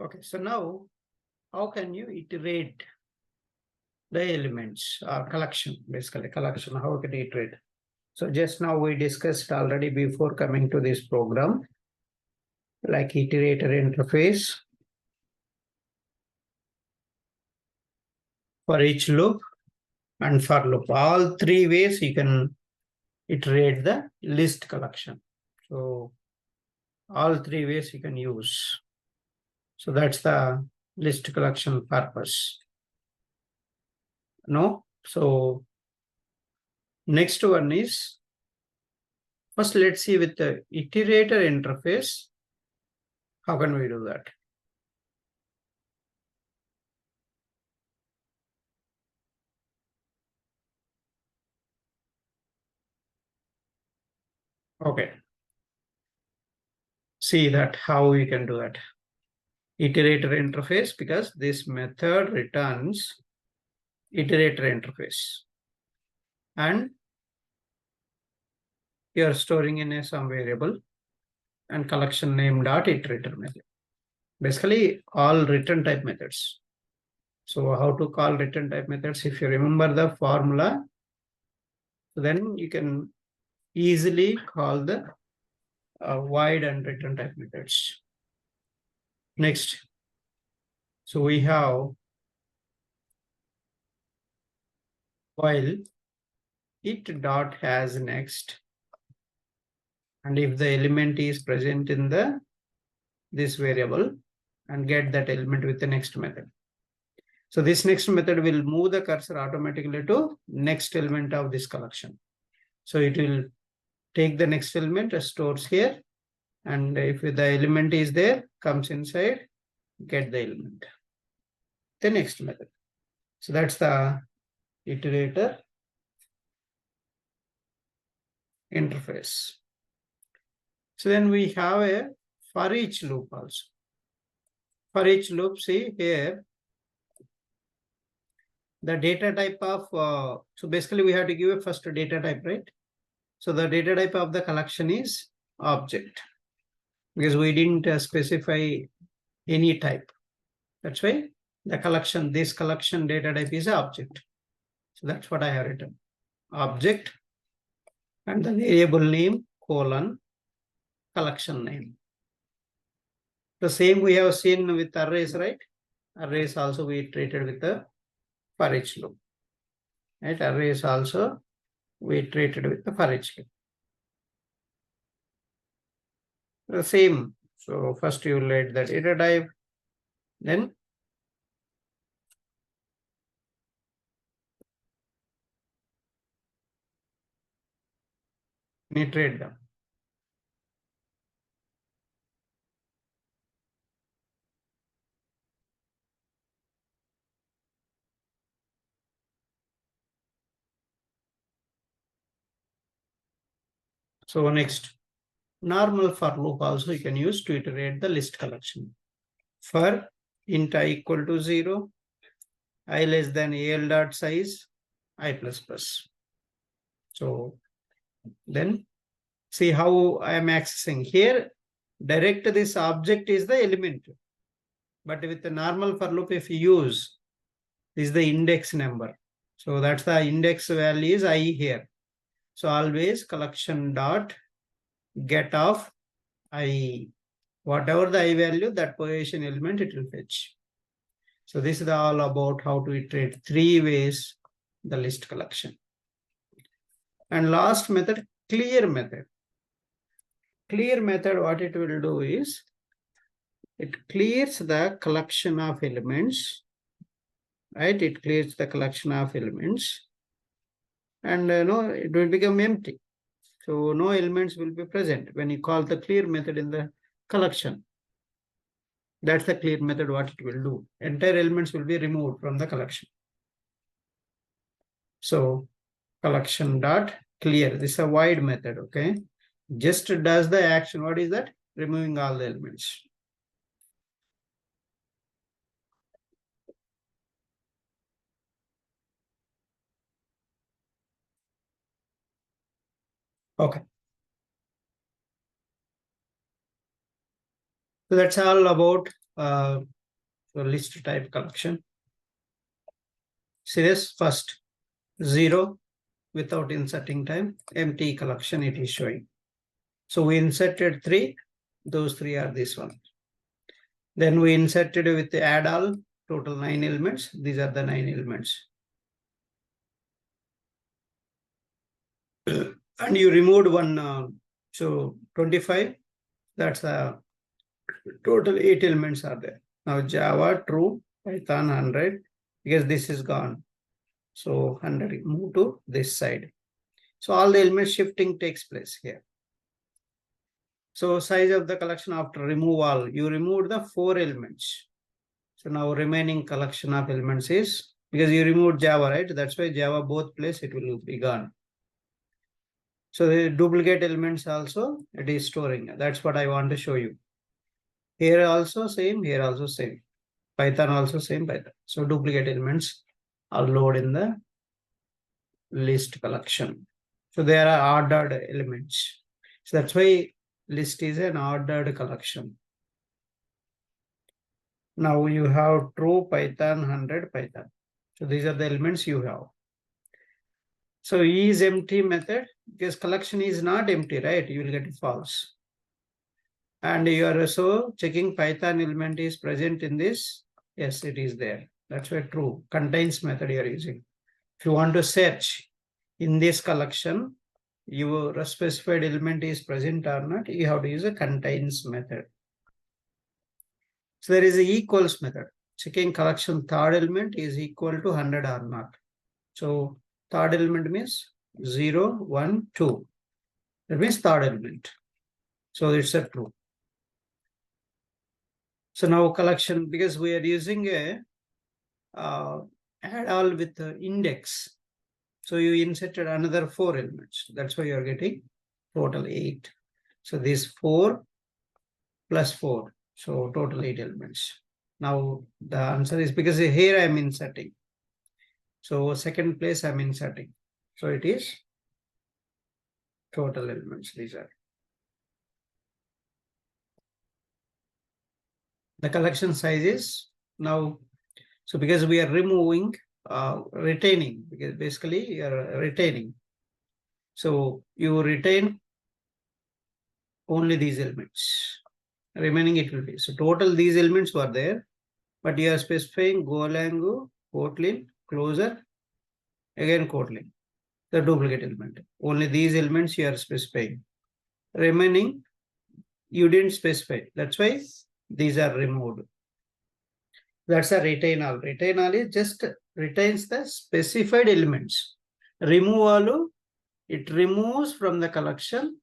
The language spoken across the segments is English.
Okay, so now how can you iterate the elements or collection, basically collection, how can you iterate? So just now we discussed already before coming to this program, like iterator interface for each loop and for loop. All three ways you can iterate the list collection. So all three ways you can use. So that's the list collection purpose. No? So next one is, first let's see with the iterator interface, how can we do that? Okay. See that how we can do that. Iterator interface, because this method returns iterator interface. And you are storing in a some variable and collection name dot iterator method. Basically all return type methods. So how to call return type methods? If you remember the formula, then you can easily call the void and return type methods. Next, so we have while it dot has next, and if the element is present in the this variable, and get that element with the next method. So this next method will move the cursor automatically to next element of this collection. So it will take the next element, stores here, and if the element is there, comes inside, get the element. The next method. So that's the iterator interface. So then we have a for each loop also. For each loop, see here, the data type of, so basically we have to give a first data type, right? So the data type of the collection is object, because we didn't specify any type. That's why the collection, this collection data type is object. So that's what I have written. Object and the variable name colon collection name. The same we have seen with arrays, right? Arrays also we treated with the for each loop. Right? Arrays also we treated with the for each loop. The same. So first you let that data type, then iterate them. So next, normal for loop also you can use to iterate the list collection. For int I equal to 0, I less than al dot size, I plus plus. So then see how I am accessing here. Direct this object is the element. But with the normal for loop, if you use, this is the index number. So that's the index value is I here. So always collection dot get of I. Whatever the I value, that position element it will fetch. So this is all about how to iterate three ways the list collection. And last method, clear method. Clear method, what it will do is, it clears the collection of elements, right? It clears the collection of elements, and no, it will become empty. So no elements will be present when you call the clear method in the collection. That's the clear method, what it will do. Entire elements will be removed from the collection. So collection dot clear, this is a void method, okay? Just does the action, what is that? Removing all the elements. Okay. So that's all about the list type collection. See this first 0 without inserting time, empty collection it is showing. So we inserted 3, those 3 are this one. Then we inserted with the add all, total 9 elements. These are the 9 elements. And you removed one, so 25, that's a total 8 elements are there. Now Java, true, Python 100, because this is gone. So 100 move to this side. So all the element shifting takes place here. So size of the collection after removal, you removed the 4 elements. So now remaining collection of elements is, because you removed Java, right? That's why Java both place it will be gone. So the duplicate elements also it is storing. That's what I want to show you. Here also same, here also same. Python also same Python. So duplicate elements are loaded in the list collection. So there are ordered elements. So that's why list is an ordered collection. Now you have true Python 100 Python. So these are the elements you have. So is empty method, because collection is not empty, right? You will get false. And you are also checking Python element is present in this. Yes, it is there. That's why true. Contains method you are using. If you want to search in this collection, your specified element is present or not, you have to use a contains method. So there is a equals method. Checking collection third element is equal to 100 or not. So third element means 0, 1, 2. That means third element. So it's a true. So now collection, because we are using a add all with the index. So you inserted another 4 elements. That's why you are getting total 8. So this 4 plus 4. So total 8 elements. Now the answer is, because here I am inserting. So second place I am inserting. So it is total elements. These are. The collection size is now, so because we are removing, retaining, because basically you are retaining. So you retain only these elements. Remaining it will be. So total these elements were there, but you are specifying Golang, Kotlin, closure, again Kotlin, the duplicate element. Only these elements you are specifying. Remaining, you didn't specify. That's why these are removed. That's a retain all. Retain all is just retains the specified elements. Removal, it removes from the collection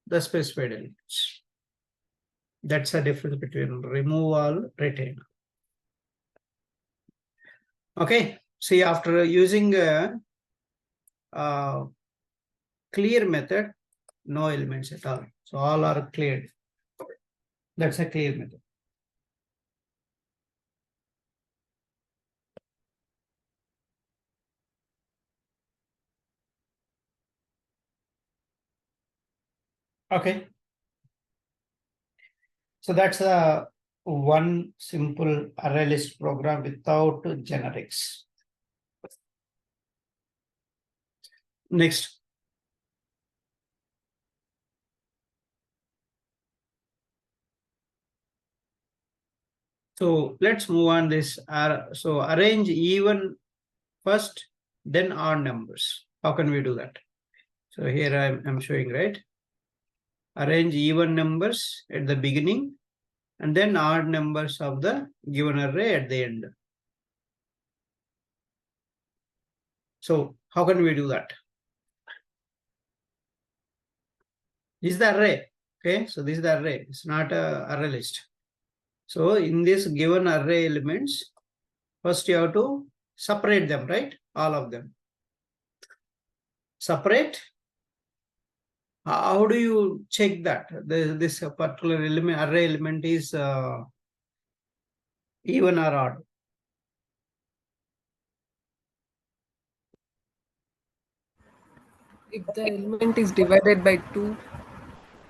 the specified elements. That's the difference between removal, retain. Okay. See, after using a clear method, no elements at all. So all are cleared. That's a clear method. Okay. So that's a one simple array list program without generics. Next. So let's move on this. So arrange even first, then odd numbers. How can we do that? So here I'm showing, right? Arrange even numbers at the beginning and then odd numbers of the given array at the end. So how can we do that? This is the array. Okay, so this is the array. It's not a array list. So in this given array elements, first you have to separate them, right? All of them. Separate. How do you check that this particular element, array element is even or odd? If the element is divided by 2.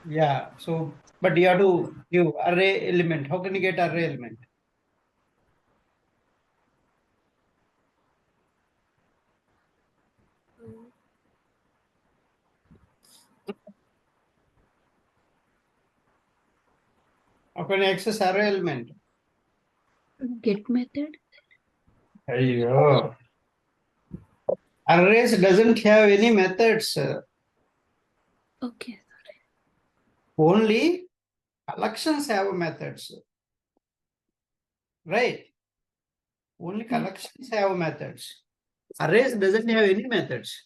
Yeah. So, but you have to give array element. How can you get array element? How can you access array element? Get method. Ayyo. Arrays doesn't have any methods. Okay. Only collections have methods. Right? Only collections have methods. Arrays doesn't have any methods.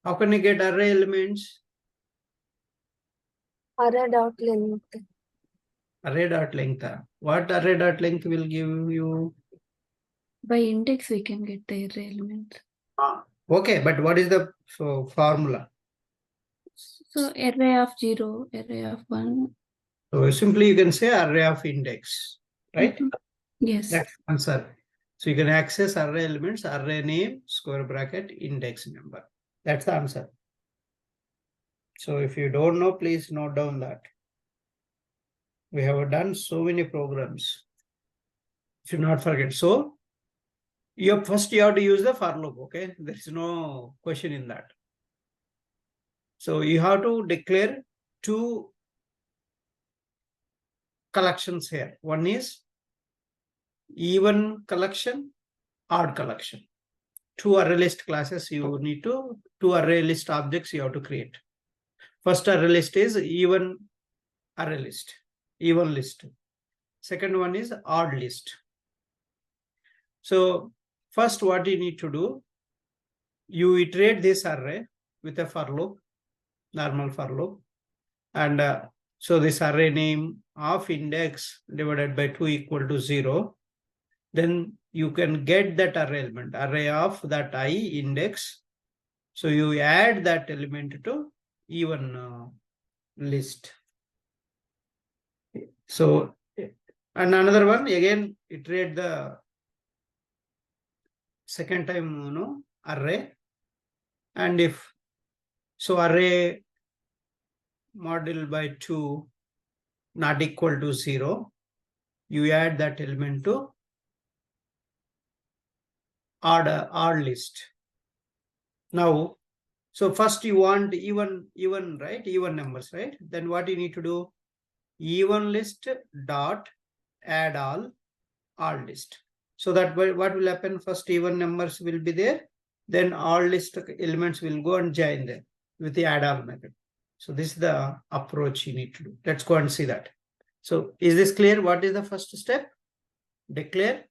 How can you get array elements? Array dot length. Array dot length. What array dot length will give you? By index we can get the array elements. Okay, but what is the formula? So array of 0, array of 1. So simply you can say array of index, right? Yes. That's the answer. So you can access array elements, array name, square bracket, index number. That's the answer. So if you don't know, please note down that. We have done so many programs. Should not forget. So first you have to use the for loop, okay? There is no question in that. So you have to declare two collections here. One is even collection, odd collection. Two array list classes you need to, two array list objects you have to create. First array list is even array list, even list. Second one is odd list. So first what you need to do, you iterate this array with a for loop, normal for loop. And so this array name of index divided by 2 equal to 0. Then you can get that array element, array of that I index. So you add that element to even list. So, and another one, again, iterate the second time, array. And if, so array model by 2 not equal to 0, you add that element to odd list. Now, so first you want even, right? Even numbers, right? Then what you need to do? Even list dot add all list. So that what will happen? First even numbers will be there. Then all list elements will go and join them with the add all method. So this is the approach you need to do. Let's go and see that. So is this clear? What is the first step? Declare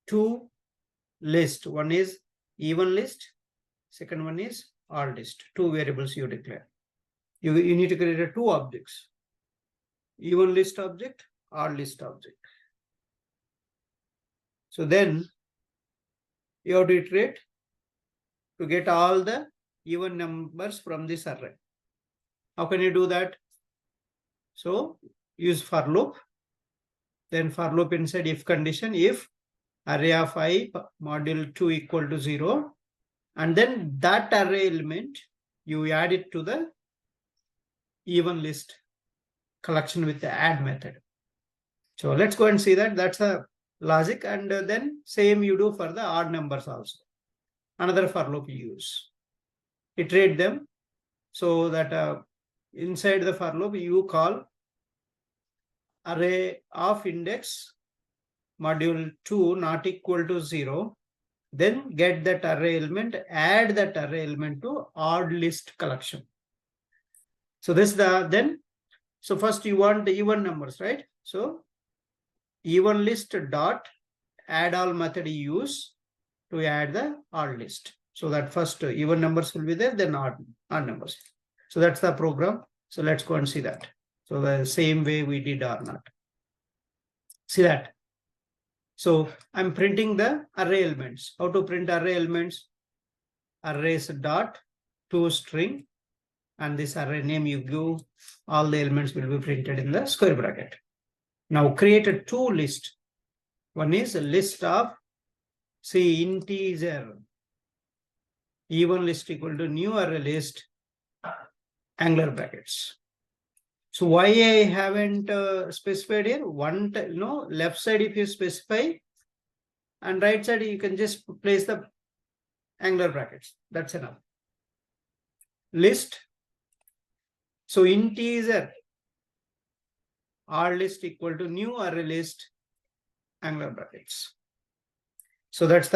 two list. One is even list. Second one is odd list. Two variables you declare. You need to create two objects. Even list object, odd list object. So then you have to iterate to get all the even numbers from this array. How can you do that? So use for loop. Then for loop inside if condition, if array of I module 2 equal to 0, and then that array element you add it to the even list collection with the add method. So let's go and see that. That's a logic. And then same you do for the odd numbers also. Another for loop you use. Iterate them so that inside the for loop you call array of index module 2 not equal to 0. Then get that array element, add that array element to odd list collection. So this so first you want the even numbers, right? So even list dot add all method you use to add the odd list. So that first even numbers will be there, then odd numbers. So that's the program. So let's go and see that. So the same way we did or not. See that. So I'm printing the array elements. How to print array elements? Arrays dot to string, and this array name you give, all the elements will be printed in the square bracket. Now create a two list. One is a list of, say, integer. Even list equal to new array list. angular brackets. So why I haven't specified here? Left side if you specify, and right side you can just place the angular brackets. That's enough. List. So integer R list equal to new array list angular brackets. So that's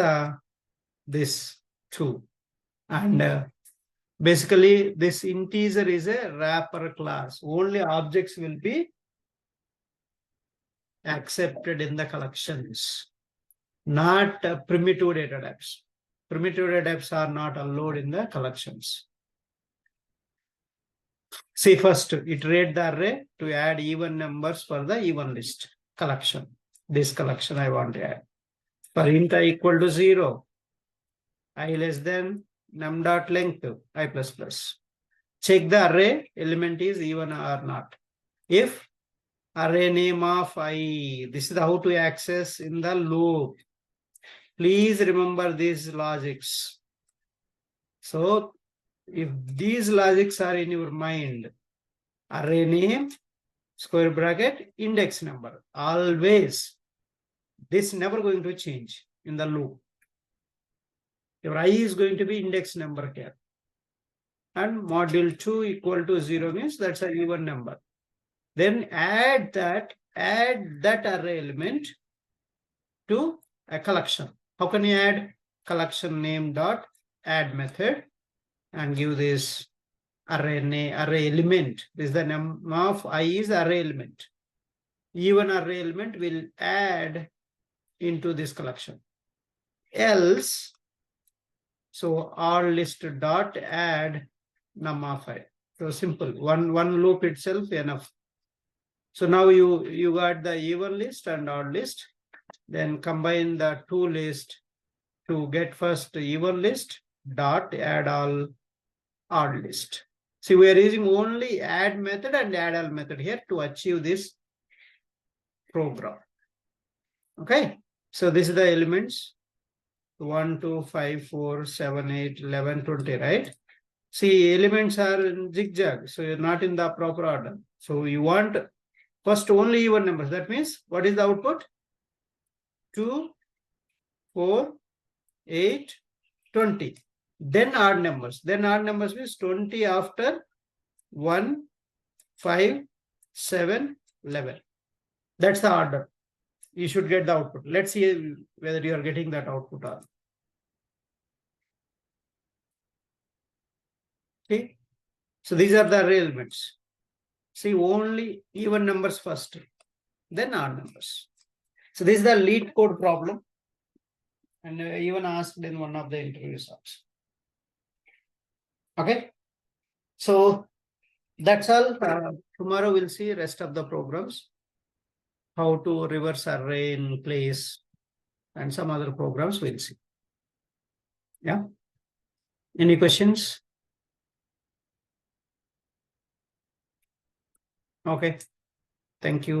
this 2. And basically this integer is a wrapper class. Only objects will be accepted in the collections, not primitive data types. Primitive data types are not allowed in the collections. See, first iterate the array to add even numbers for the even list collection. This collection I want to add. For int I equal to 0, I less than num dot length I plus plus. Check the array element is even or not. If array name of I, this is how to access in the loop. Please remember these logics. So if these logics are in your mind, array name, square bracket, index number, always, this never going to change in the loop. Your I is going to be index number here. And module 2 equal to 0 means that's an even number. Then add that array element to a collection. How can you add? Collection name dot add method and give this array element. This is the name of I is array element. Even array element will add into this collection. Else, so R list dot add num of I. So simple. One loop itself enough. So now you got the even list and odd list. Then combine the two list to get first even list dot add all odd list. See, we are using only add method and add all method here to achieve this program. Okay, so this is the elements 1, 2, 5, 4, 7, 8, 11, 20, right? See, elements are in zigzag, so you're not in the proper order. So you want first only even numbers. That means what is the output? 2, 4, 8, 20. Then odd numbers. Then odd numbers means 20 after 1, 5, 7, 11. That's the order. You should get the output. Let's see whether you are getting that output or not. Okay. So these are the array elements. See, only even numbers first, then odd numbers. So this is the lead code problem. And even asked in one of the interviews also. Okay. So that's all. Tomorrow we'll see rest of the programs. How to reverse array in place and some other programs we'll see. Yeah. Any questions? Okay. Thank you.